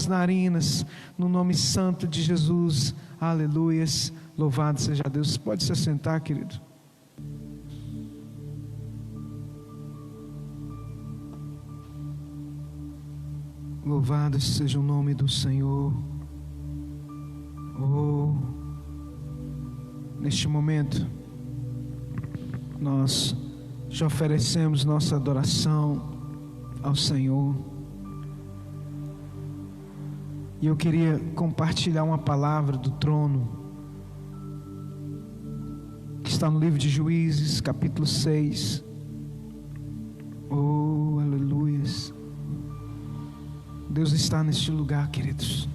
narinas, no nome santo de Jesus, aleluias, louvado seja Deus. Pode se assentar, querido. Louvado seja o nome do Senhor. Oh, neste momento, nós já oferecemos nossa adoração ao Senhor. E eu queria compartilhar uma palavra do trono, que está no livro de Juízes, capítulo 6. Oh, aleluias. Deus está neste lugar, queridos.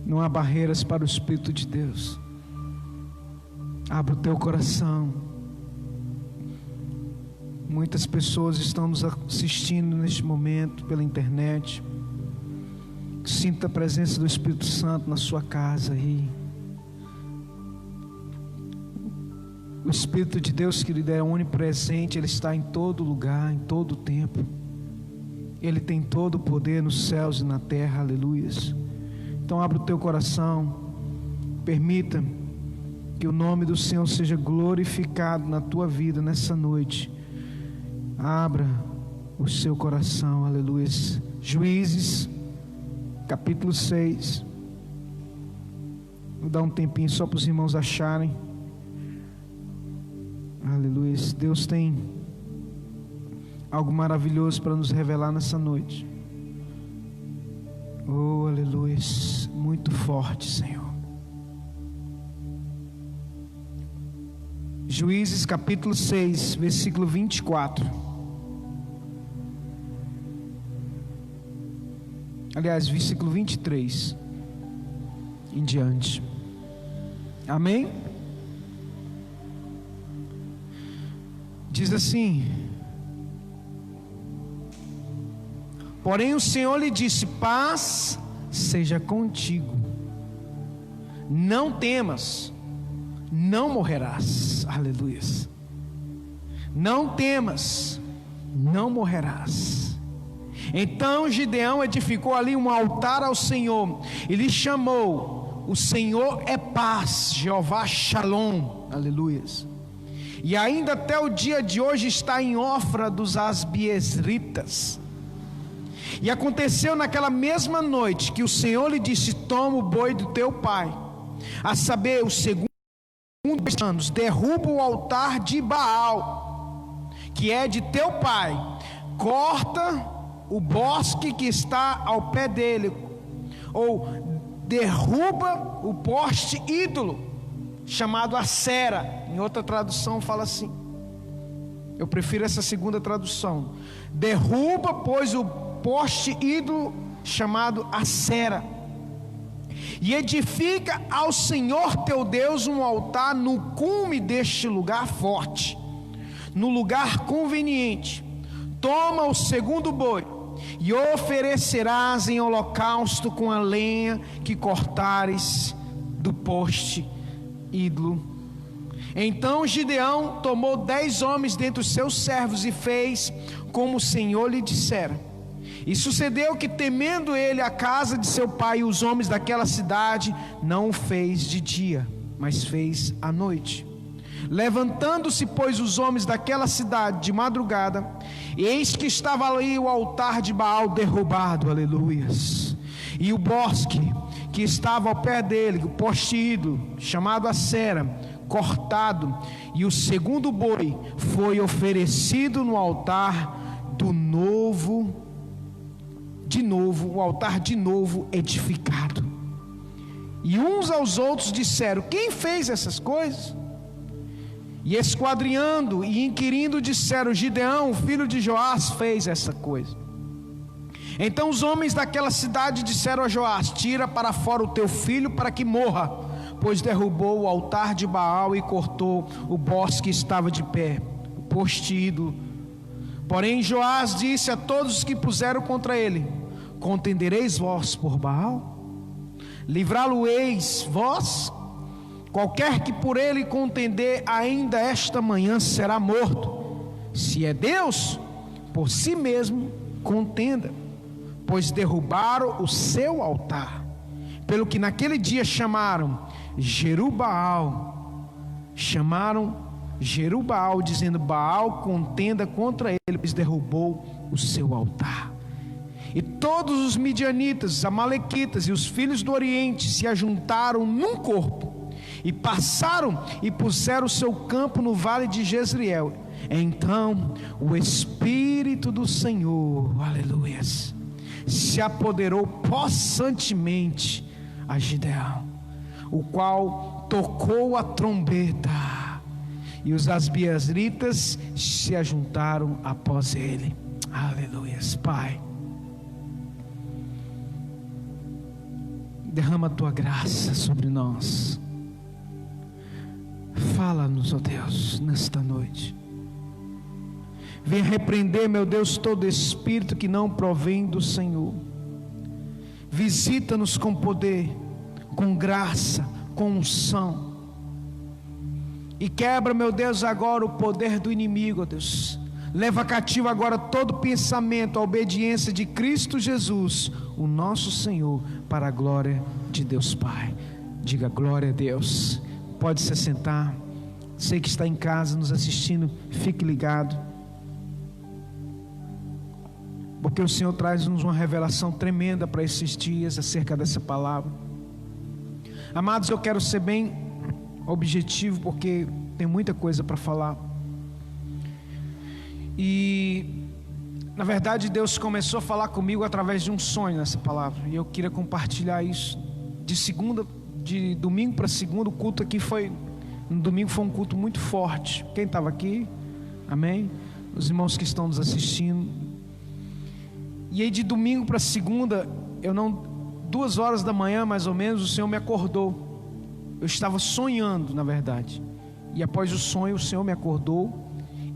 Não há barreiras para o Espírito de Deus. Abra o teu coração. Muitas pessoas estão nos assistindo neste momento pela internet. Sinta a presença do Espírito Santo na sua casa aí. O Espírito de Deus, querido, é onipresente. Ele está em todo lugar, em todo tempo. Ele tem todo o poder nos céus e na terra, aleluias. Então abra o teu coração, permita que o nome do Senhor seja glorificado na tua vida nessa noite. Abra o seu coração, aleluias. Juízes, capítulo 6. Vou dar um tempinho só para os irmãos acharem. Aleluias. Deus tem algo maravilhoso para nos revelar nessa noite. Oh, aleluia, muito forte, Senhor. Juízes capítulo 6, versículo 24. Aliás, versículo 23 em diante. Amém? Diz assim: porém o Senhor lhe disse: paz seja contigo, não temas, não morrerás. Aleluias. Não temas, não morrerás. Então Gideão edificou ali um altar ao Senhor e lhe chamou: o Senhor é paz, Jeová Shalom. Aleluias. E ainda até o dia de hoje está em Ofra dos Asbiezritas. E aconteceu naquela mesma noite que o Senhor lhe disse: toma o boi do teu pai, a saber, o segundo dos anos, derruba o altar de Baal, que é de teu pai, corta o bosque que está ao pé dele, ou derruba o poste ídolo, chamado Acera. Em outra tradução fala assim, eu prefiro essa segunda tradução: derruba, pois, o poste ídolo chamado Acera, e edifica ao Senhor teu Deus um altar no cume deste lugar forte, no lugar conveniente. Toma o segundo boi e oferecerás em holocausto com a lenha que cortares do poste ídolo. Então Gideão tomou 10 homens dentre os seus servos e fez como o Senhor lhe dissera. E sucedeu que, temendo ele a casa de seu pai e os homens daquela cidade, não o fez de dia, mas fez à noite. Levantando-se, pois, os homens daquela cidade de madrugada, eis que estava ali o altar de Baal derrubado, aleluias, e o bosque que estava ao pé dele, o poste ídolo chamado Acera, cortado, e o segundo boi foi oferecido no altar o altar de novo edificado. E uns aos outros disseram: quem fez essas coisas? E esquadrinhando e inquirindo disseram: Gideão, filho de Joás, fez essa coisa. Então os homens daquela cidade disseram a Joás: tira para fora o teu filho para que morra, pois derrubou o altar de Baal e cortou o bosque que estava de pé, o poste ídolo. Porém Joás disse a todos os que puseram contra ele: contendereis vós por Baal? Livrá-lo-eis vós? Qualquer que por ele contender, ainda esta manhã será morto. Se é Deus, por si mesmo contenda. pois derrubaram o seu altar, pelo que naquele dia chamaram Jerubbaal, dizendo: Baal contenda contra ele, pois derrubou o seu altar. E todos os midianitas, os amalequitas e os filhos do Oriente se ajuntaram num corpo, e passaram e puseram o seu campo no vale de Jezreel. Então o Espírito do Senhor, aleluias, se apoderou possantemente a Gideão, o qual tocou a trombeta, e os asbiezritas se ajuntaram após ele. Aleluias. Pai, derrama a tua graça sobre nós. Fala-nos, ó Deus, nesta noite. Venha repreender, meu Deus, todo espírito que não provém do Senhor. Visita-nos com poder, com graça, com unção. E quebra, meu Deus, agora o poder do inimigo, ó Deus. Leva cativo agora todo pensamento à obediência de Cristo Jesus, o nosso Senhor, para a glória de Deus Pai. Diga glória a Deus. Pode se sentar. Sei que está em casa nos assistindo, fique ligado, porque o Senhor traz-nos uma revelação tremenda para esses dias acerca dessa palavra. Amados, eu quero ser bem objetivo, porque tem muita coisa para falar. E na verdade Deus começou a falar comigo através de um sonho nessa palavra, e eu queria compartilhar isso. De domingo para segunda, o culto aqui no domingo foi um culto muito forte. Quem estava aqui? Amém? Os irmãos que estão nos assistindo. E aí de domingo para segunda, 2 horas da manhã mais ou menos, o Senhor me acordou. Eu estava sonhando, na verdade, e após o sonho o Senhor me acordou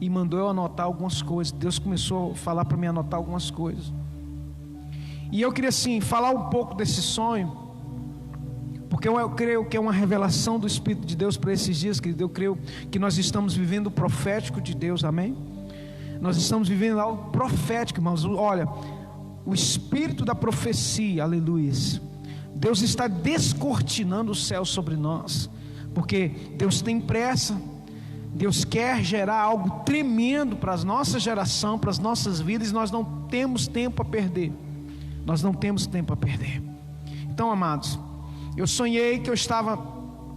e mandou eu anotar algumas coisas. Deus começou a falar para mim anotar algumas coisas, e eu queria assim falar um pouco desse sonho, porque eu creio que é uma revelação do Espírito de Deus para esses dias, querido. Eu creio que nós estamos vivendo o profético de Deus, amém? Nós estamos vivendo algo profético, irmãos. Olha, o Espírito da profecia, aleluia. Deus está descortinando o céu sobre nós, porque Deus tem pressa. Deus quer gerar algo tremendo para a nossa geração, para as nossas vidas, e nós não temos tempo a perder. Nós não temos tempo a perder. Então, amados, eu sonhei que eu estava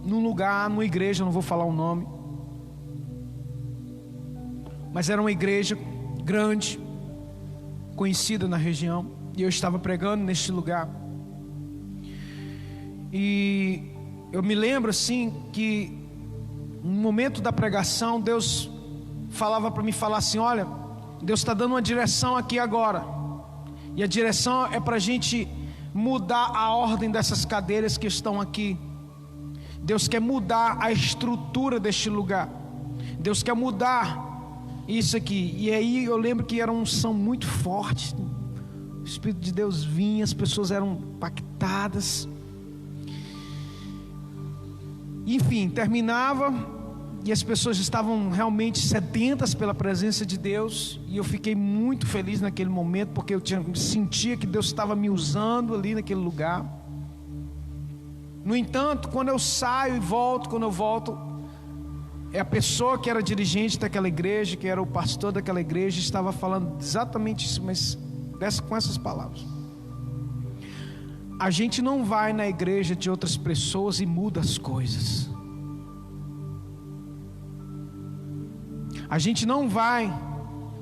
num lugar, numa igreja, não vou falar o nome, mas era uma igreja grande, conhecida na região, e eu estava pregando neste lugar. E eu me lembro assim que no momento da pregação, Deus falava para mim, falar assim: olha, Deus está dando uma direção aqui agora, e a direção é para a gente mudar a ordem dessas cadeiras que estão aqui. Deus quer mudar a estrutura deste lugar. Deus quer mudar isso aqui. E aí eu lembro que era uma unção muito forte. O Espírito de Deus vinha, as pessoas eram impactadas. Enfim, terminava e as pessoas estavam realmente sedentas pela presença de Deus, e eu fiquei muito feliz naquele momento, porque eu sentia que Deus estava me usando ali naquele lugar. No entanto, quando eu saio e volto, quando eu volto, a pessoa que era dirigente daquela igreja, que era o pastor daquela igreja, estava falando exatamente isso, mas com essas palavras: a gente não vai na igreja de outras pessoas e muda as coisas. A gente não vai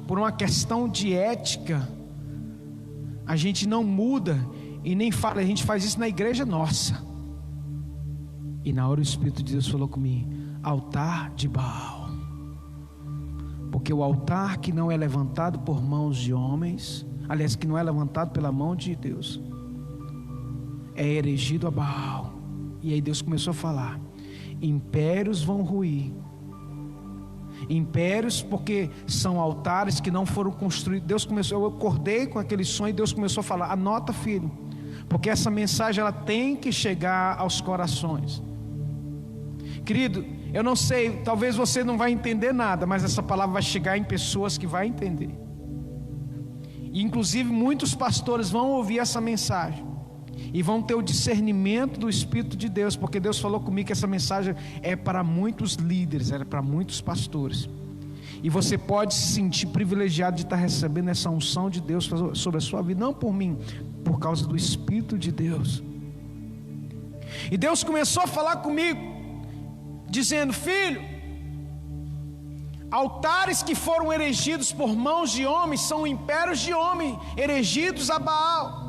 por uma questão de ética. A gente não muda e nem fala. A gente faz isso na igreja nossa. E na hora o Espírito de Deus falou comigo: altar de Baal. Porque o altar que não é levantado por mãos de homens, aliás, que não é levantado pela mão de Deus, é erigido a Baal. E aí Deus começou a falar: impérios vão ruir. Impérios, porque são altares que não foram construídos. Deus começou, eu acordei com aquele sonho, e Deus começou a falar: anota, filho, porque essa mensagem ela tem que chegar aos corações. Querido, eu não sei, talvez você não vai entender nada, mas essa palavra vai chegar em pessoas que vai entender. E inclusive muitos pastores vão ouvir essa mensagem e vão ter o discernimento do Espírito de Deus, porque Deus falou comigo que essa mensagem é para muitos líderes, é para muitos pastores. E você pode se sentir privilegiado de estar recebendo essa unção de Deus sobre a sua vida, não por mim, por causa do Espírito de Deus. E Deus começou a falar comigo, dizendo: filho, altares que foram erigidos por mãos de homens são impérios de homem, erigidos a Baal.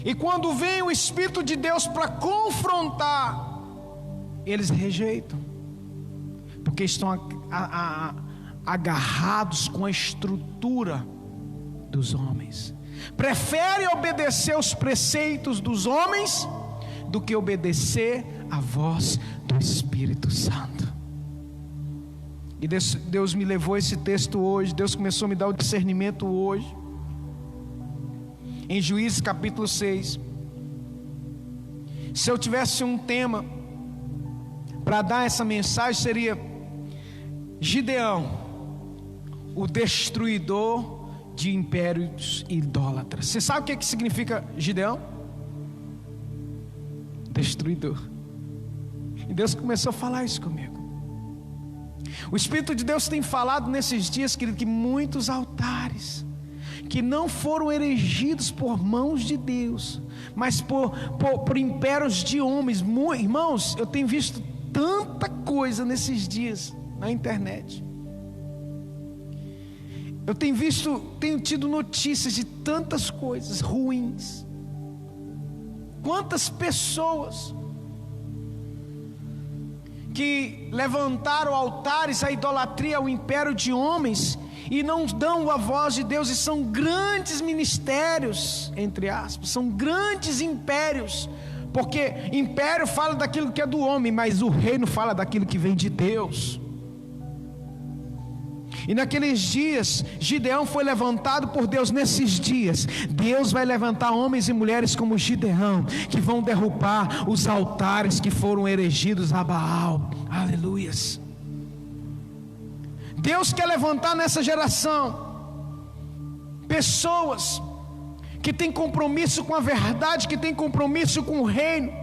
E quando vem o Espírito de Deus para confrontar, eles rejeitam, porque estão agarrados com a estrutura dos homens. Preferem obedecer os preceitos dos homens do que obedecer a voz do Espírito Santo. E Deus me levou esse texto hoje. Deus começou a me dar o discernimento hoje, em Juízes capítulo 6. Se eu tivesse um tema para dar essa mensagem, seria Gideão, o destruidor de impérios idólatras. Você sabe o que significa Gideão? Destruidor. E Deus começou a falar isso comigo. O Espírito de Deus tem falado nesses dias, querido, que muitos altares que não foram erigidos por mãos de Deus, mas por impérios de homens. Irmãos, eu tenho visto tanta coisa nesses dias na internet. Eu tenho tido notícias de tantas coisas ruins. Quantas pessoas que levantaram altares à idolatria, ao império de homens, e não dão a voz de Deus, e são grandes ministérios, entre aspas, são grandes impérios, porque império fala daquilo que é do homem, mas o reino fala daquilo que vem de Deus. E naqueles dias, Gideão foi levantado por Deus. Nesses dias, Deus vai levantar homens e mulheres como Gideão, que vão derrubar os altares que foram erigidos a Baal. Aleluias. Deus quer levantar nessa geração pessoas que têm compromisso com a verdade, que têm compromisso com o reino.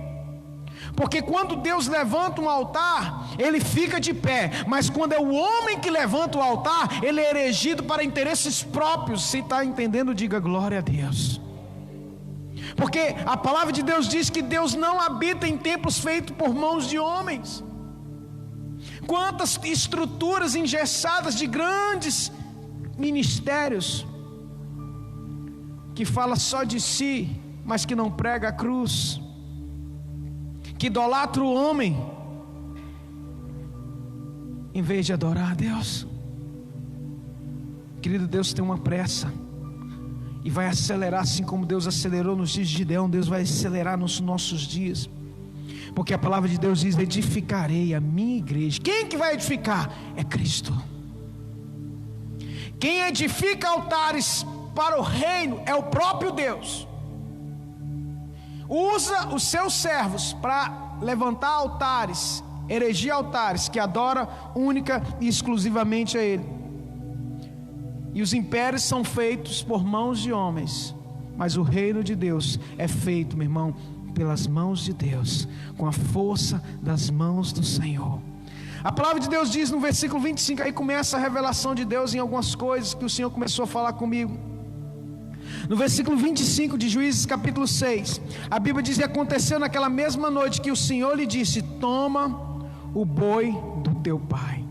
Porque quando Deus levanta um altar, ele fica de pé. Mas quando é o homem que levanta o altar, ele é erigido para interesses próprios. Se está entendendo, diga glória a Deus. Porque a palavra de Deus diz que Deus não habita em templos feitos por mãos de homens. Quantas estruturas engessadas de grandes ministérios, que fala só de si, mas que não prega a cruz, que idolatra o homem, em vez de adorar a Deus. Querido, Deus tem uma pressa, e vai acelerar, assim como Deus acelerou nos dias de Gideão. Deus vai acelerar nos nossos dias, porque a palavra de Deus diz: edificarei a minha igreja. Quem que vai edificar? É Cristo. Quem edifica altares para o reino é o próprio Deus. Usa os seus servos para levantar altares, erigir altares que adoram única e exclusivamente a Ele. E os impérios são feitos por mãos de homens, mas o reino de Deus é feito, meu irmão, pelas mãos de Deus, com a força das mãos do Senhor. A palavra de Deus diz no versículo 25, aí começa a revelação de Deus em algumas coisas que o Senhor começou a falar comigo. No versículo 25 de Juízes capítulo 6, a Bíblia diz: e aconteceu naquela mesma noite que o Senhor lhe disse: toma o boi do teu pai.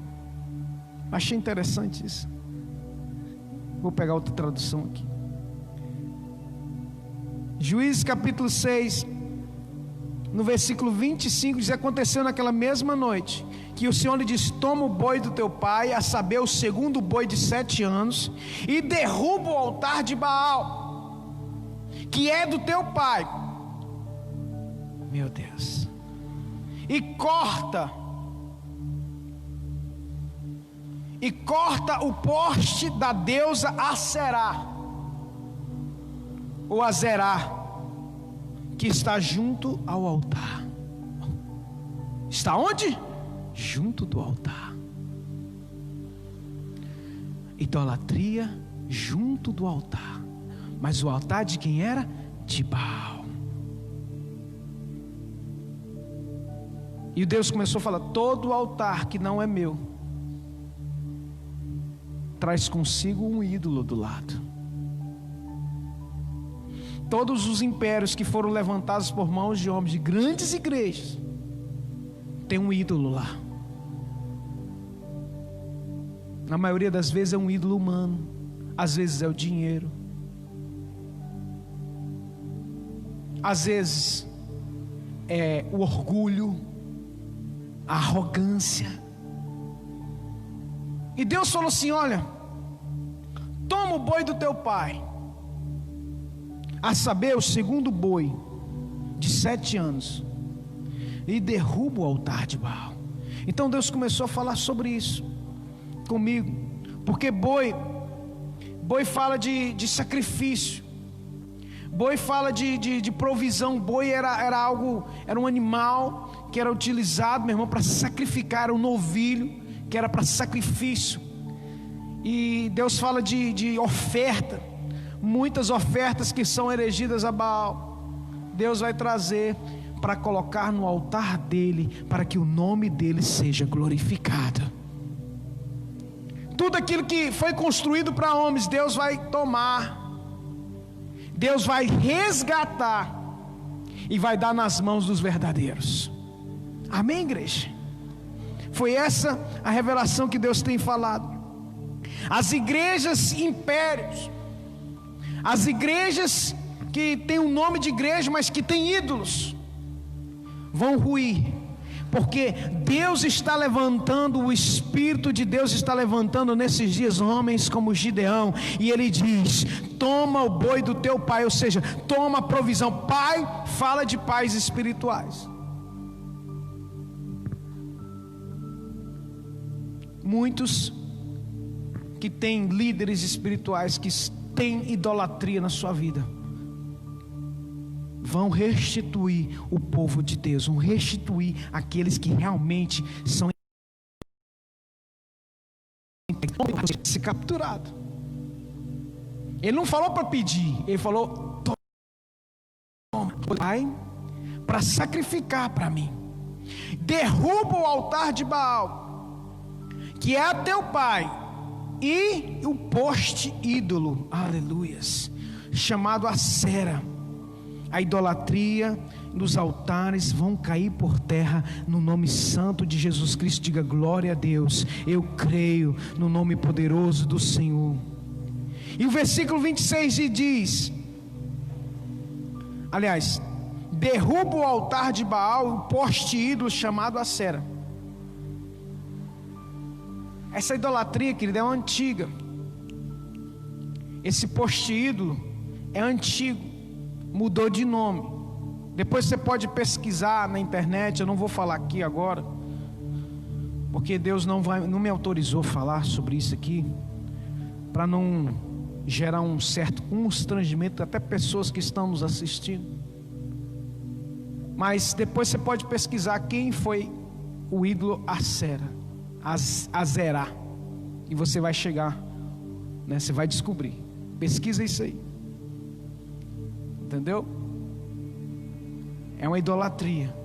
Achei interessante isso. Vou pegar outra tradução aqui. Juízes capítulo 6, no versículo 25 diz: aconteceu naquela mesma noite que o Senhor lhe disse: toma o boi do teu pai, a saber, o segundo boi de 7 anos, e derruba o altar de Baal, que é do teu pai. Meu Deus. E corta o poste da deusa Aserá, ou Azerá, que está junto ao altar. Está onde? Junto do altar. idolatria junto do altar. Mas o altar de quem era? De Baal. E Deus começou a falar: todo altar que não é meu traz consigo um ídolo do lado. Todos os impérios que foram levantados por mãos de homens, de grandes igrejas, tem um ídolo lá. Na maioria das vezes é um ídolo humano, às vezes é o dinheiro, às vezes é o orgulho, a arrogância. E Deus falou assim: olha, toma o boi do teu pai, a saber, o segundo boi de 7 anos, e derruba o altar de Baal. Então Deus começou a falar sobre isso comigo, porque boi fala de sacrifício, boi fala de provisão. Boi era um animal que era utilizado, meu irmão, para sacrificar, era um novilho que era para sacrifício. E Deus fala de oferta, muitas ofertas que são erigidas a Baal, Deus vai trazer para colocar no altar dele, para que o nome dele seja glorificado. Tudo aquilo que foi construído para homens, Deus vai tomar, Deus vai resgatar e vai dar nas mãos dos verdadeiros. Amém, igreja? Foi essa a revelação que Deus tem falado. As igrejas impérios, as igrejas que têm o nome de igreja, mas que têm ídolos, vão ruir, porque Deus está levantando, o Espírito de Deus está levantando nesses dias homens como Gideão, e ele diz: toma o boi do teu pai, ou seja, toma a provisão. Pai fala de pais espirituais. Muitos que têm líderes espirituais que têm idolatria na sua vida, vão restituir o povo de Deus, vão restituir aqueles que realmente são se capturado. Ele não falou para pedir, ele falou: toma, pai, para sacrificar para mim. Derruba o altar de Baal, que é teu pai, e o poste ídolo, aleluias, chamado Acera. A idolatria nos altares vão cair por terra no nome santo de Jesus Cristo. Diga glória a Deus. Eu creio no nome poderoso do Senhor. E o versículo 26 diz, aliás, derruba o altar de Baal, o poste ídolo chamado Acera. Essa idolatria, querida, é uma antiga. Esse poste ídolo é antigo, mudou de nome. Depois você pode pesquisar na internet. Eu não vou falar aqui agora, porque Deus não me autorizou a falar sobre isso aqui, para não gerar um certo constrangimento até pessoas que estão nos assistindo. Mas depois você pode pesquisar quem foi o ídolo Acera, Azerá, e você vai chegar, né? Você vai descobrir. Pesquisa isso aí, entendeu? É uma idolatria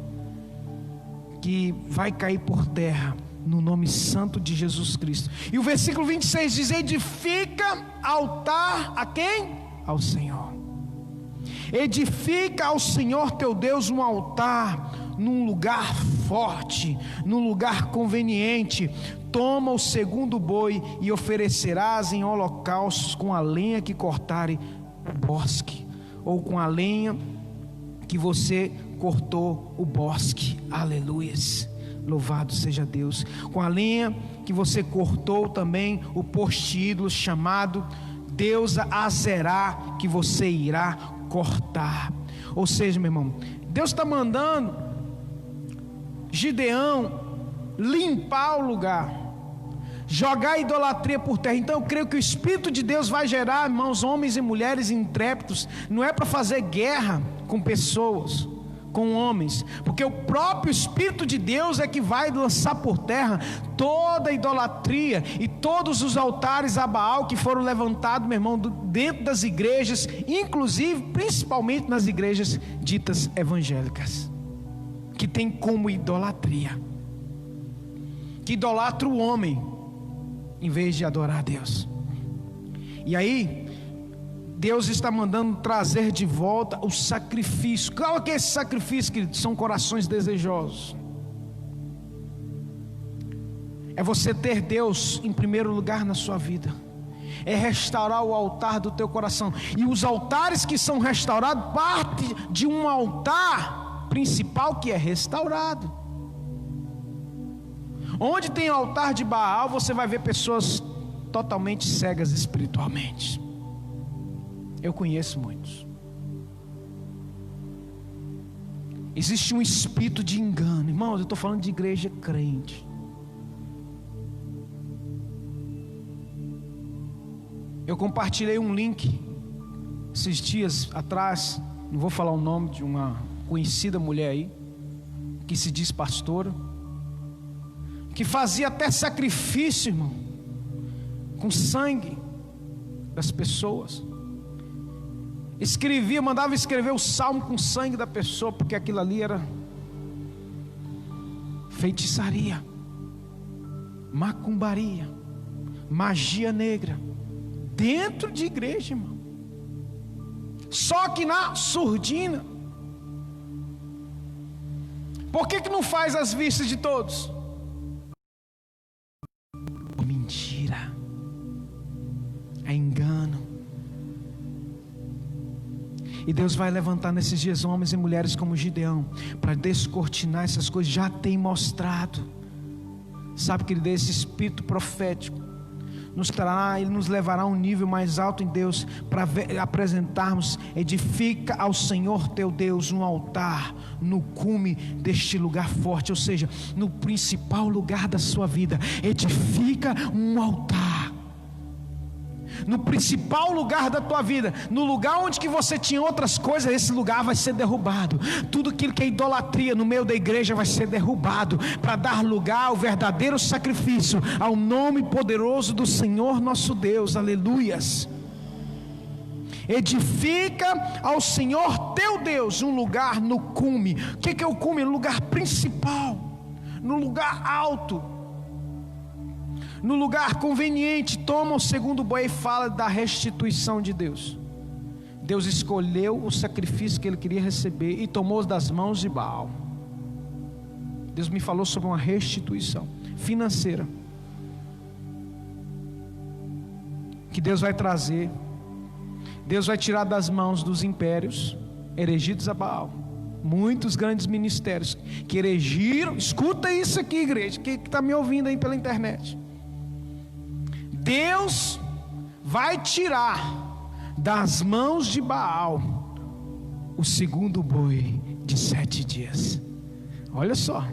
que vai cair por terra no nome santo de Jesus Cristo. E o versículo 26 diz: edifica altar a quem? Ao Senhor. Edifica ao Senhor teu Deus um altar num lugar forte, num lugar conveniente. Toma o segundo boi e oferecerás em holocaustos com a lenha que cortare o bosque, ou com a lenha que você cortou o bosque. Aleluias, louvado seja Deus. Com a lenha que você cortou também o poste ídolo chamado deusa Azerá, que você irá cortar. Ou seja, meu irmão, Deus está mandando Gideão limpar o lugar, jogar a idolatria por terra. Então eu creio que o Espírito de Deus vai gerar, irmãos, homens e mulheres intrépidos. Não é para fazer guerra com pessoas, com homens, porque o próprio Espírito de Deus é que vai lançar por terra toda a idolatria e todos os altares a Baal que foram levantados, meu irmão, dentro das igrejas, inclusive, principalmente nas igrejas ditas evangélicas, que tem como idolatria, que idolatra o homem em vez de adorar a Deus. E aí Deus está mandando trazer de volta o sacrifício. Qual é que é esse sacrifício, querido? São corações desejosos. É você ter Deus em primeiro lugar na sua vida. É restaurar o altar do teu coração. E os altares que são restaurados parte de um altar principal que é restaurado. Onde tem altar de Baal, você vai ver pessoas totalmente cegas espiritualmente. Eu conheço muitos. Existe um espírito de engano. Irmãos, eu estou falando de igreja crente. Eu compartilhei um link esses dias atrás. Não vou falar o nome de uma conhecida mulher aí, que se diz pastora, que fazia até sacrifício, irmão, com sangue das pessoas. Escrevia, mandava escrever o salmo com sangue da pessoa, porque aquilo ali era feitiçaria, macumbaria, magia negra, dentro de igreja, irmão. Só que na surdina. Por que não faz as vistas de todos? Mentira, é engano. E Deus vai levantar nesses dias homens e mulheres como Gideão, para descortinar essas coisas. Já tem mostrado. Sabe, querido, esse espírito profético ele nos levará a um nível mais alto em Deus, para apresentarmos: edifica ao Senhor teu Deus um altar no cume deste lugar forte, ou seja, no principal lugar da sua vida. Edifica um altar no principal lugar da tua vida, no lugar onde que você tinha outras coisas. Esse lugar vai ser derrubado. Tudo aquilo que é idolatria no meio da igreja vai ser derrubado, para dar lugar ao verdadeiro sacrifício, ao nome poderoso do Senhor nosso Deus. Aleluias. Edifica ao Senhor teu Deus um lugar no cume. O que é o cume? No lugar principal, no lugar alto, no lugar conveniente. Toma o segundo boi e fala da restituição de Deus. Deus escolheu o sacrifício que ele queria receber e tomou das mãos de Baal. Deus me falou sobre uma restituição financeira que Deus vai trazer. Deus vai tirar das mãos dos impérios erigidos a Baal muitos grandes ministérios que erigiram. Escuta isso aqui, igreja, que está me ouvindo aí pela internet. Deus vai tirar das mãos de Baal o segundo boi de 7 dias. Olha só,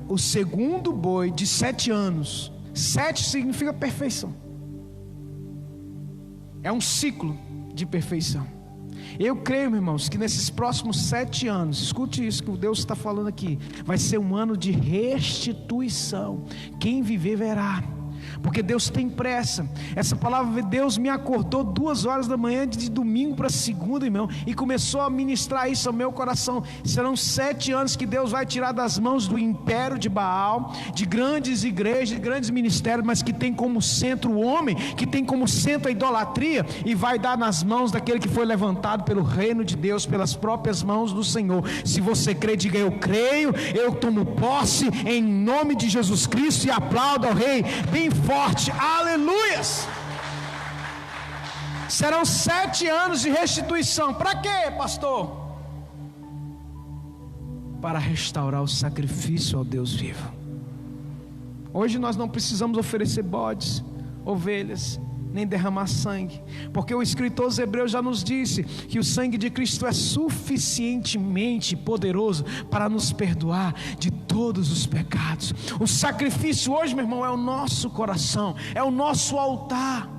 o segundo boi de 7 anos. 7 significa perfeição. É um ciclo de perfeição. Eu creio, meus irmãos, que nesses próximos 7 anos, escute isso que Deus está falando aqui, vai ser um ano de restituição. Quem viver verá, porque Deus tem pressa. Essa palavra, Deus me acordou 2 horas da manhã de domingo para segunda, irmão, e começou a ministrar isso ao meu coração. Serão 7 anos que Deus vai tirar das mãos do império de Baal, de grandes igrejas, de grandes ministérios, mas que tem como centro o homem, que tem como centro a idolatria, e vai dar nas mãos daquele que foi levantado pelo reino de Deus, pelas próprias mãos do Senhor. Se você crê, diga: eu creio, eu tomo posse em nome de Jesus Cristo, e aplauda ao Rei bem forte. Aleluias. Serão 7 anos de restituição. Para quê, pastor? Para restaurar o sacrifício ao Deus vivo. Hoje nós não precisamos oferecer bodes, ovelhas, nem derramar sangue, porque o escritor aos Hebreus já nos disse que o sangue de Cristo é suficientemente poderoso para nos perdoar de todos os pecados. O sacrifício hoje, meu irmão, é o nosso coração, é o nosso altar.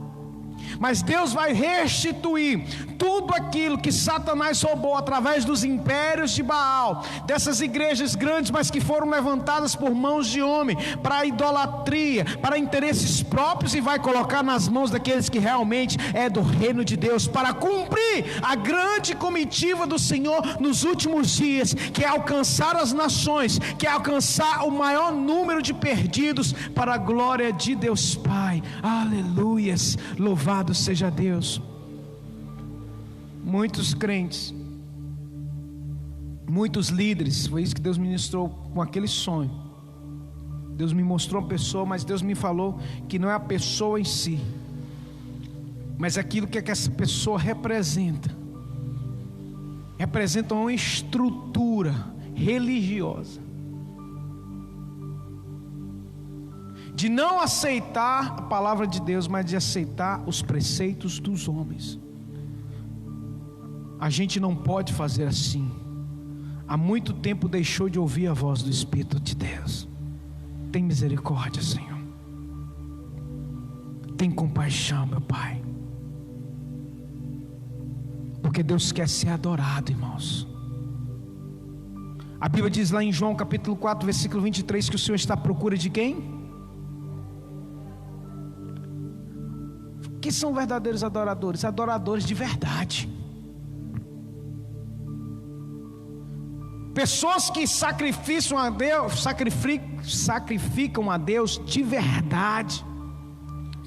Mas Deus vai restituir tudo aquilo que Satanás roubou através dos impérios de Baal, dessas igrejas grandes, mas que foram levantadas por mãos de homem, para a idolatria, para interesses próprios, e vai colocar nas mãos daqueles que realmente é do reino de Deus, para cumprir a grande comitiva do Senhor nos últimos dias, que é alcançar as nações, que é alcançar o maior número de perdidos, para a glória de Deus Pai. Aleluias, louvado seja Deus. Muitos crentes, muitos líderes, foi isso que Deus ministrou com aquele sonho. Deus me mostrou a pessoa, mas Deus me falou que não é a pessoa em si, mas aquilo que essa pessoa representa. Representa uma estrutura religiosa, de não aceitar a palavra de Deus, mas de aceitar os preceitos dos homens. A gente não pode fazer assim. Há muito tempo deixou de ouvir a voz do Espírito de Deus. Tem misericórdia, Senhor. Tem compaixão, meu Pai. Porque Deus quer ser adorado, irmãos. A Bíblia diz lá em João capítulo 4, versículo 23, que o Senhor está à procura de quem? Que são verdadeiros adoradores? Adoradores de verdade. Pessoas que sacrificam a Deus de verdade,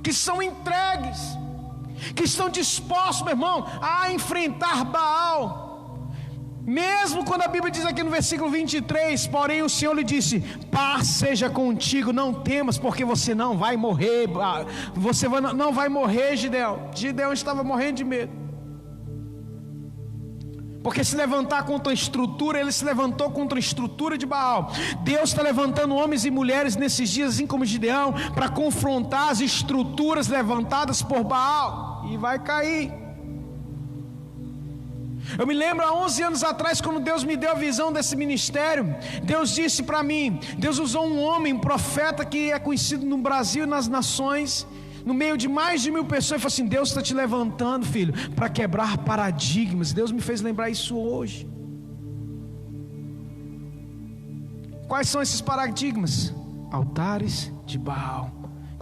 que são entregues, que estão dispostos, meu irmão, a enfrentar Baal. Mesmo quando a Bíblia diz aqui no versículo 23, porém o Senhor lhe disse: paz seja contigo, não temas, porque você não vai morrer. Não vai morrer, Gideão. Gideão estava morrendo de medo, porque se levantar contra a estrutura, ele se levantou contra a estrutura de Baal. Deus está levantando homens e mulheres nesses dias, assim como Gideão, para confrontar as estruturas levantadas por Baal, e vai cair. Eu me lembro há 11 anos atrás, quando Deus me deu a visão desse ministério, Deus disse para mim, Deus usou um homem, um profeta que é conhecido no Brasil e nas nações, no meio de mais de 1000 pessoas, e falou assim: Deus está te levantando, filho, para quebrar paradigmas. Deus me fez lembrar isso hoje. Quais são esses paradigmas? Altares de Baal,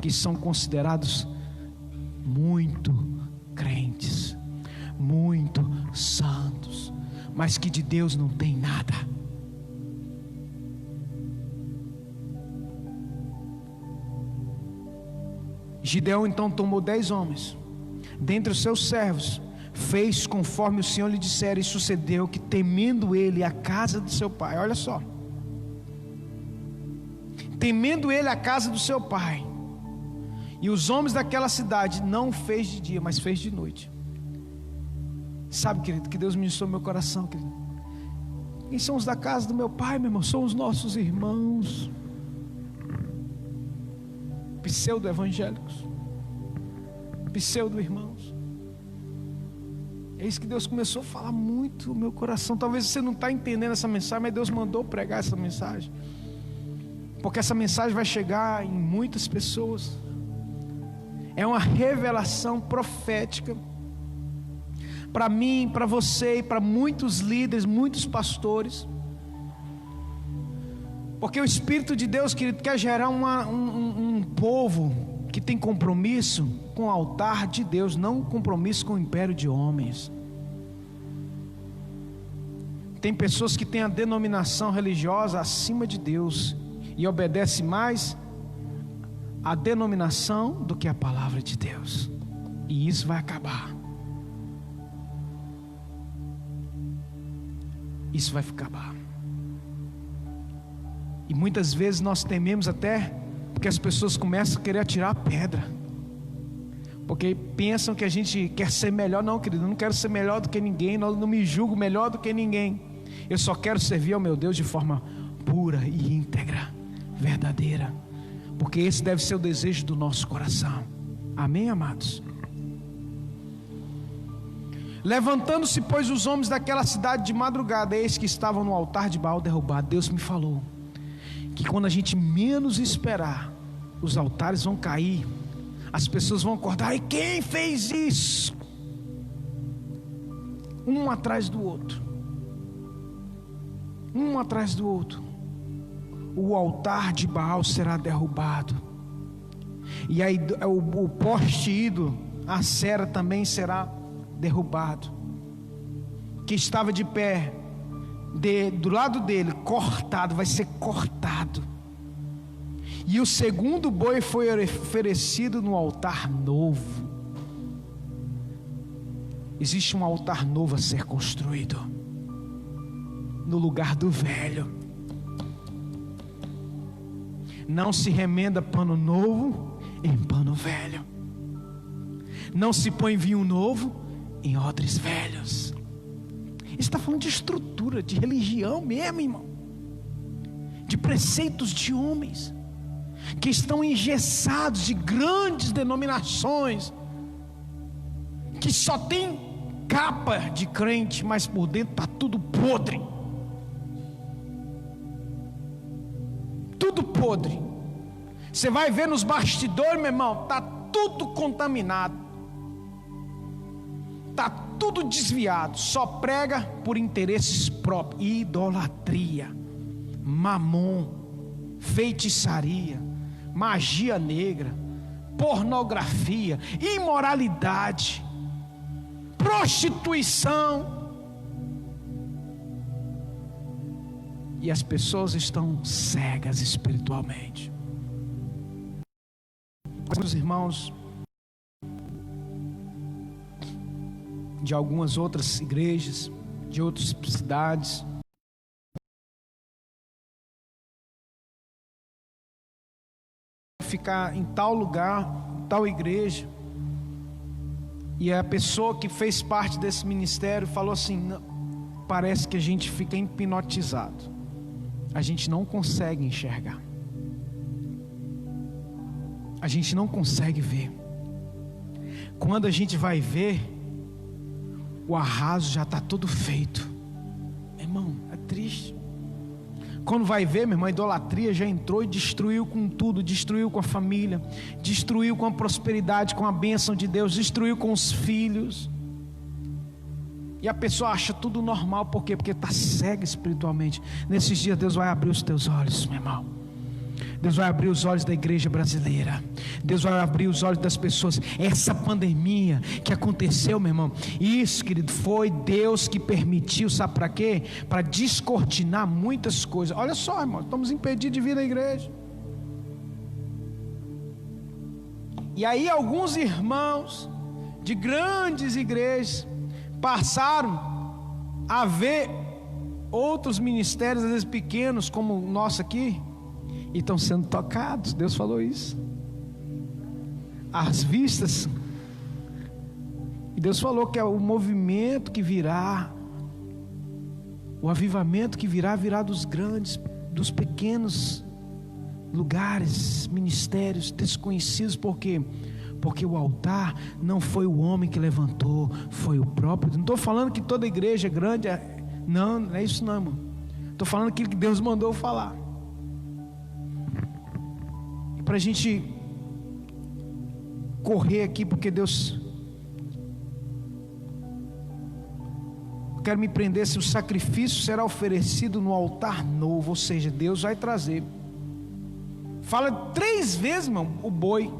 que são considerados muito crentes, muito santos, mas que de Deus não tem nada. Gideão então tomou 10 homens dentre os seus servos, fez conforme o Senhor lhe dissera, e sucedeu que, temendo ele a casa do seu pai, olha só, temendo ele a casa do seu pai, e os homens daquela cidade, não fez de dia, mas fez de noite. Sabe, querido, que Deus ministrou no meu coração, querido. Quem são os da casa do meu pai, meu irmão? São os nossos irmãos pseudo-evangélicos, pseudo-irmãos. É isso que Deus começou a falar muito no meu coração. Talvez você não está entendendo essa mensagem, mas Deus mandou pregar essa mensagem, porque essa mensagem vai chegar em muitas pessoas. É uma revelação profética para mim, para você e para muitos líderes, muitos pastores, porque o Espírito de Deus, querido, quer gerar um povo que tem compromisso com o altar de Deus, não compromisso com o império de homens. Tem pessoas que têm a denominação religiosa acima de Deus e obedece mais a denominação do que a palavra de Deus, e isso vai acabar. Isso vai acabar. E muitas vezes nós tememos até, porque as pessoas começam a querer atirar a pedra, porque pensam que a gente quer ser melhor. Não, querido, eu não quero ser melhor do que ninguém, não me julgo melhor do que ninguém. Eu só quero servir ao meu Deus de forma pura e íntegra, verdadeira, porque esse deve ser o desejo do nosso coração. Amém, amados? Levantando-se, pois, os homens daquela cidade de madrugada, eis que estavam no altar de Baal derrubado. Deus me falou que quando a gente menos esperar, os altares vão cair, as pessoas vão acordar, e quem fez isso? Um atrás do outro. Um atrás do outro. O altar de Baal será derrubado. E aí o poste ídolo, a Acera, também será derrubado. Que estava de pé do lado dele, cortado, vai ser cortado. E o segundo boi foi oferecido no altar novo. Existe um altar novo a ser construído no lugar do velho. Não se remenda pano novo em pano velho. Não se põe vinho novo em odres velhos. Está falando de estrutura, de religião mesmo, irmão. De preceitos de homens que estão engessados, de grandes denominações, que só tem capa de crente, mas por dentro está tudo podre. Tudo podre. Você vai ver nos bastidores, meu irmão, está tudo contaminado, está tudo desviado, só prega por interesses próprios, idolatria, mamon, feitiçaria, magia negra, pornografia, imoralidade, prostituição. E as pessoas estão cegas espiritualmente. Os irmãos de algumas outras igrejas, de outras cidades, ficar em tal lugar, tal igreja, e a pessoa que fez parte desse ministério falou assim: não, parece que a gente fica hipnotizado, a gente não consegue enxergar, a gente não consegue ver. Quando a gente vai ver, o arraso já está todo feito. Irmão, é triste. Quando vai ver, meu irmão, a idolatria já entrou e destruiu com tudo. Destruiu com a família, destruiu com a prosperidade, com a bênção de Deus, destruiu com os filhos. E a pessoa acha tudo normal. Por quê? Porque está cega espiritualmente. Nesses dias Deus vai abrir os teus olhos, meu irmão. Deus vai abrir os olhos da igreja brasileira. Deus vai abrir os olhos das pessoas. Essa pandemia que aconteceu, meu irmão, isso, querido, foi Deus que permitiu. Sabe para quê? Para descortinar muitas coisas. Olha só, irmão, estamos impedidos de vir à igreja. E aí alguns irmãos de grandes igrejas passaram a ver outros ministérios, às vezes pequenos, como o nosso aqui, e estão sendo tocados. Deus falou isso. As vistas. E Deus falou que é o movimento que virá, o avivamento que virá dos grandes, dos pequenos lugares, ministérios desconhecidos. Por quê? Porque o altar não foi o homem que levantou, foi o próprio. Não estou falando que toda igreja é grande, não é isso não, irmão. Estou falando aquilo que Deus mandou falar. Para a gente correr aqui, porque Deus, eu quero me prender se o sacrifício será oferecido no altar novo, ou seja, Deus vai trazer. Fala 3 vezes, irmão, o boi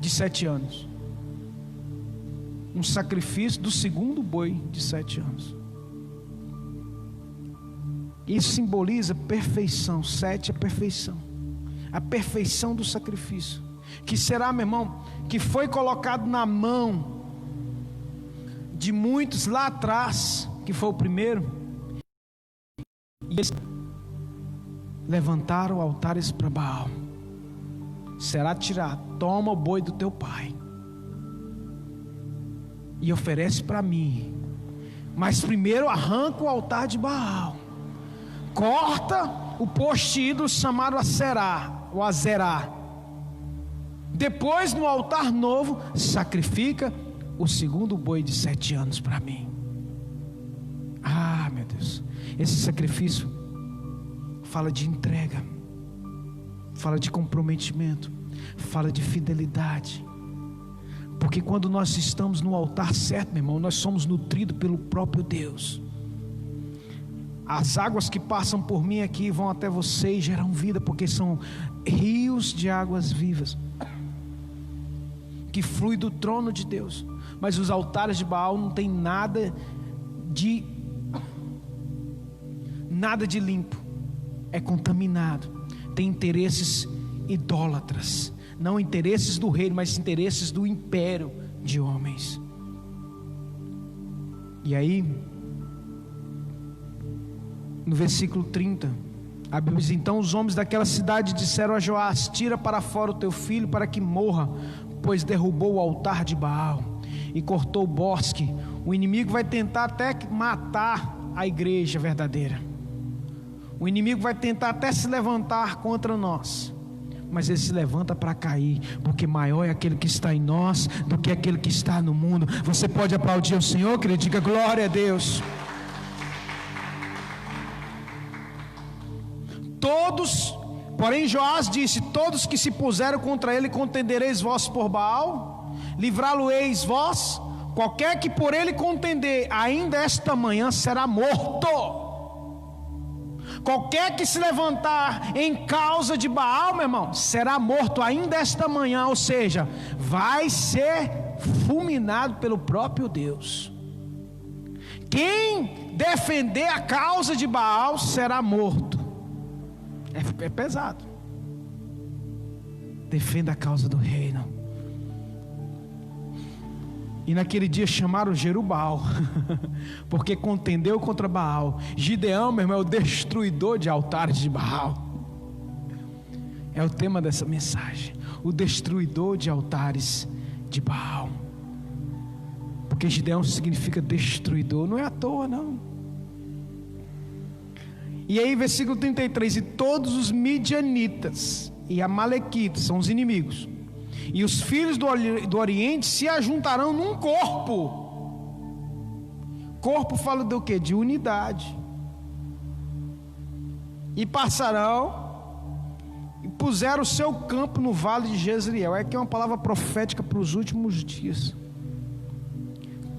de 7 anos. Um sacrifício do segundo boi de 7 anos. Isso simboliza perfeição. 7 é perfeição. A perfeição do sacrifício, que será, meu irmão, que foi colocado na mão de muitos lá atrás, que foi o primeiro, e eles levantaram altares para Baal. Será tirado. Toma o boi do teu pai e oferece para mim, mas primeiro arranca o altar de Baal, corta o poste ídolo chamado Azerá. Depois, no altar novo, sacrifica o segundo boi de 7 anos para mim. Ah, meu Deus, esse sacrifício fala de entrega, fala de comprometimento, fala de fidelidade. Porque quando nós estamos no altar certo, meu irmão, nós somos nutridos pelo próprio Deus. As águas que passam por mim aqui vão até você e geram vida, porque são rios de águas vivas que fluem do trono de Deus. Mas os altares de Baal não tem nada de limpo, é contaminado, tem interesses idólatras, não interesses do reino, mas interesses do império de homens. E aí, no versículo 30, a Bíblia diz: então os homens daquela cidade disseram a Joás: tira para fora o teu filho para que morra, pois derrubou o altar de Baal e cortou o bosque. O inimigo vai tentar até matar a igreja verdadeira, o inimigo vai tentar até se levantar contra nós, mas ele se levanta para cair, porque maior é aquele que está em nós do que aquele que está no mundo. Você pode aplaudir ao Senhor, que ele diga glória a Deus. Todos, porém Joás disse: todos que se puseram contra ele contendereis vós por Baal, livrá-lo-eis vós. Qualquer que por ele contender, ainda esta manhã será morto. Qualquer que se levantar em causa de Baal, meu irmão, será morto ainda esta manhã. Ou seja, vai ser fulminado pelo próprio Deus. Quem defender a causa de Baal será morto. É pesado. Defenda a causa do reino. E naquele dia chamaram Jerubbaal, porque contendeu contra Baal. Gideão, meu irmão, é o destruidor de altares de Baal. É o tema dessa mensagem: o destruidor de altares de Baal. Porque Gideão significa destruidor, não é à toa não. E aí versículo 33: e todos os midianitas e amalequitas, são os inimigos, e os filhos do Oriente se ajuntarão num corpo. Corpo fala do que? De unidade. E passarão e puseram o seu campo no vale de Jezreel. É que é uma palavra profética para os últimos dias.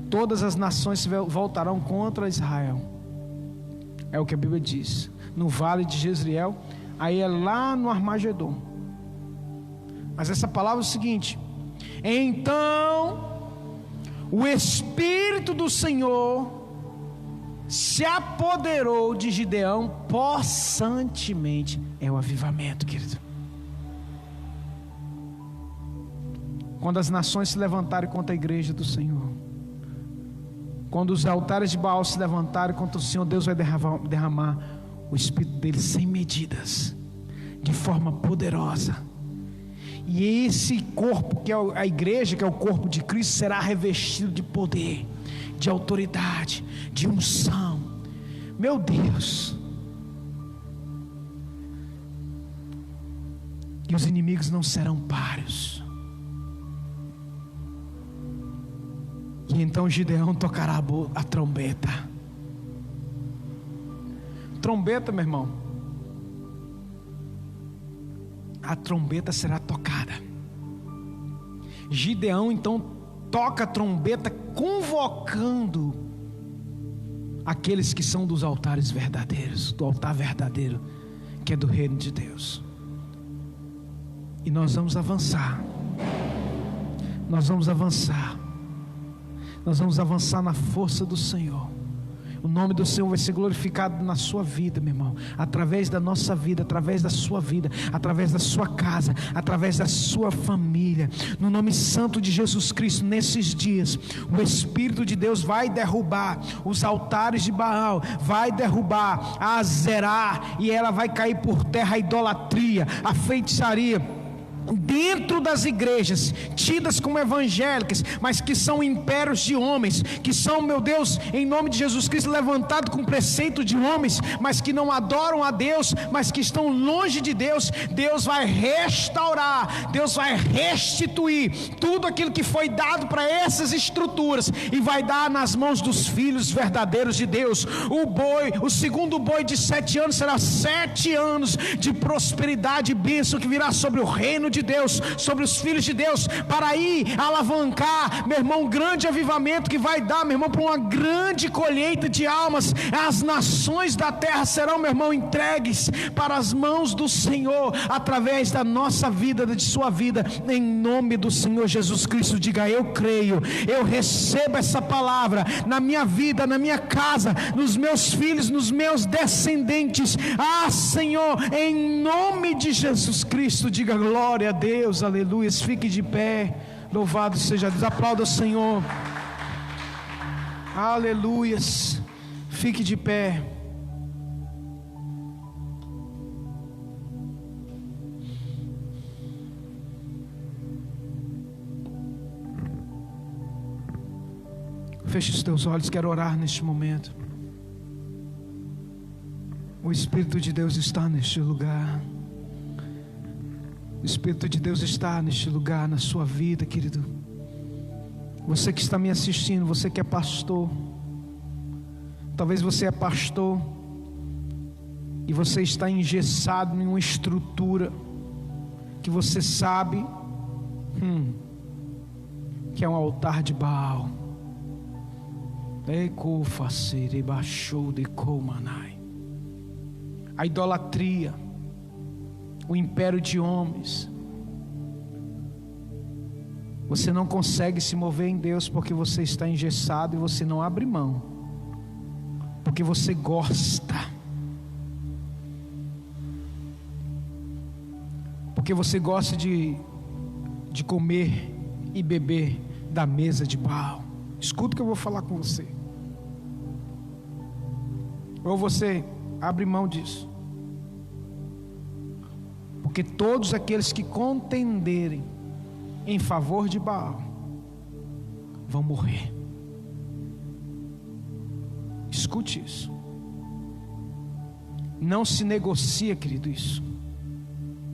Todas as nações se voltarão contra Israel. É o que a Bíblia diz. No vale de Jezreel. Aí é lá no Armagedon. Mas essa palavra é o seguinte: então o Espírito do Senhor se apoderou de Gideão possantemente. É o avivamento, querido. Quando as nações se levantarem contra a igreja do Senhor, quando os altares de Baal se levantarem contra o Senhor, Deus vai derramar o Espírito dele sem medidas, de forma poderosa. E esse corpo, que é a igreja, que é o corpo de Cristo, será revestido de poder, de autoridade, de unção. Meu Deus. E os inimigos não serão páreos. E então Gideão tocará a trombeta. Trombeta, meu irmão, a trombeta será tocada. Gideão então toca a trombeta, convocando aqueles que são dos altares verdadeiros, do altar verdadeiro, que é do reino de Deus. E nós vamos avançar. Nós vamos avançar. Nós vamos avançar na força do Senhor. O nome do Senhor vai ser glorificado na sua vida, meu irmão, através da nossa vida, através da sua vida, através da sua casa, através da sua família. No nome santo de Jesus Cristo, nesses dias, o Espírito de Deus vai derrubar os altares de Baal, vai derrubar a Azerá, e ela vai cair por terra a idolatria, a feitiçaria dentro das igrejas tidas como evangélicas, mas que são impérios de homens, que são, meu Deus, em nome de Jesus Cristo, levantados com preceito de homens, mas que não adoram a Deus, mas que estão longe de Deus. Deus vai restaurar, Deus vai restituir tudo aquilo que foi dado para essas estruturas, e vai dar nas mãos dos filhos verdadeiros de Deus. O segundo boi de 7 anos será 7 anos de prosperidade e bênção que virá sobre o reino de Deus, sobre os filhos de Deus, para ir alavancar, meu irmão, um grande avivamento que vai dar, meu irmão, para uma grande colheita de almas. As nações da terra serão, meu irmão, entregues para as mãos do Senhor, através da nossa vida, de sua vida, em nome do Senhor Jesus Cristo. Diga: eu creio, eu recebo essa palavra na minha vida, na minha casa, nos meus filhos, nos meus descendentes. Senhor, em nome de Jesus Cristo. Diga glória a Deus, aleluia. Fique de pé, louvado seja Deus. Aplauda o Senhor, aleluias. Fique de pé. Feche os teus olhos, quero orar neste momento. O Espírito de Deus está neste lugar. O Espírito de Deus está neste lugar, na sua vida, querido. Você que está me assistindo, você que é pastor, talvez você é pastor e você está engessado em uma estrutura que você sabe que é um altar de Baal. A idolatria, o império de homens. Você não consegue se mover em Deus porque você está engessado e você não abre mão, porque você gosta, porque você gosta de comer e beber da mesa de Baal. Escuta o que eu vou falar com você. Ou você abre mão disso, porque todos aqueles que contenderem em favor de Baal vão morrer. Escute isso. Não se negocia, querido, isso.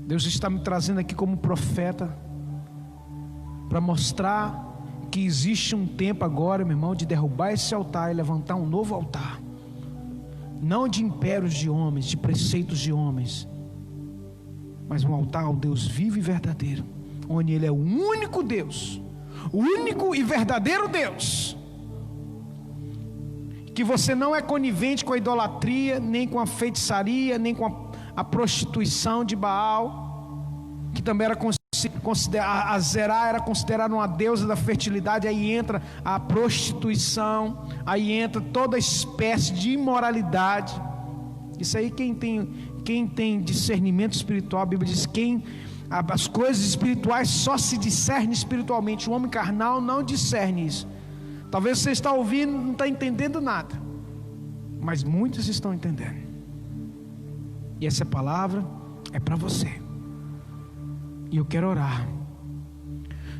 Deus está me trazendo aqui como profeta para mostrar que existe um tempo agora, meu irmão, de derrubar esse altar e levantar um novo altar. Não de impérios de homens, de preceitos de homens, mas um altar ao Deus vivo e verdadeiro, onde Ele é o único Deus, o único e verdadeiro Deus. Que você não é conivente com a idolatria, nem com a feitiçaria, nem com a prostituição de Baal, que também era considerada, a Zerá era considerada uma deusa da fertilidade. Aí entra a prostituição, aí entra toda espécie de imoralidade. Isso aí, quem tem discernimento espiritual, a Bíblia diz: as coisas espirituais só se discerne espiritualmente. O homem carnal não discerne isso. Talvez você está ouvindo e não está entendendo nada, mas muitos estão entendendo. E essa palavra é para você. E eu quero orar.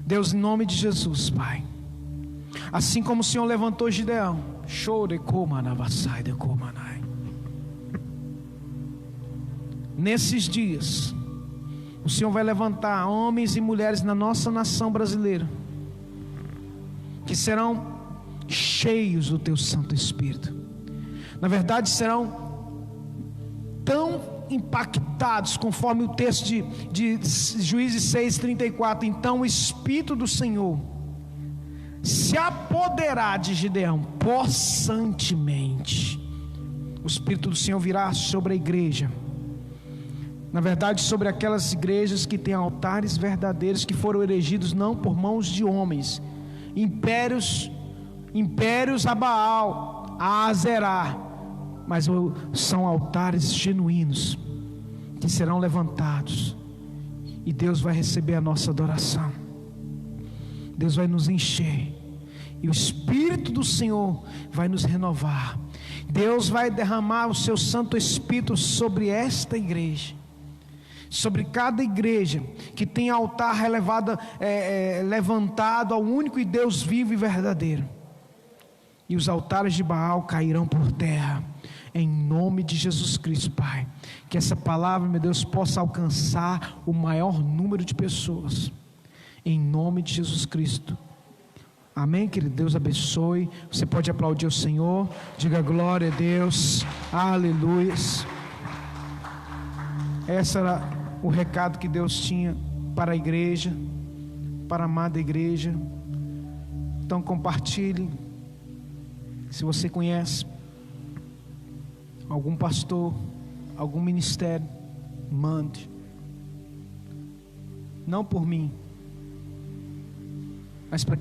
Deus, em nome de Jesus, Pai, assim como o Senhor levantou Gideão, nesses dias o Senhor vai levantar homens e mulheres na nossa nação brasileira, que serão cheios do Teu Santo Espírito. Na verdade, serão tão impactados, conforme o texto de Juízes 6:34. Então o Espírito do Senhor se apoderará de Gideão possantemente. O Espírito do Senhor virá sobre a igreja, na verdade sobre aquelas igrejas que têm altares verdadeiros, que foram erigidos não por mãos de homens, impérios a Baal, a Azerá, mas são altares genuínos que serão levantados, e Deus vai receber a nossa adoração. Deus vai nos encher, e o Espírito do Senhor vai nos renovar. Deus vai derramar o seu Santo Espírito sobre esta igreja, sobre cada igreja que tem altar levantado ao único e Deus vivo e verdadeiro, e os altares de Baal cairão por terra, em nome de Jesus Cristo, Pai. Que essa palavra, meu Deus, possa alcançar o maior número de pessoas, em nome de Jesus Cristo. Amém, querido? Deus abençoe. Você pode aplaudir o Senhor, diga glória a Deus, aleluia. Esse era o recado que Deus tinha para a igreja, para a amada igreja. Então compartilhe. Se você conhece algum pastor, algum ministério, mande. Não por mim, mas para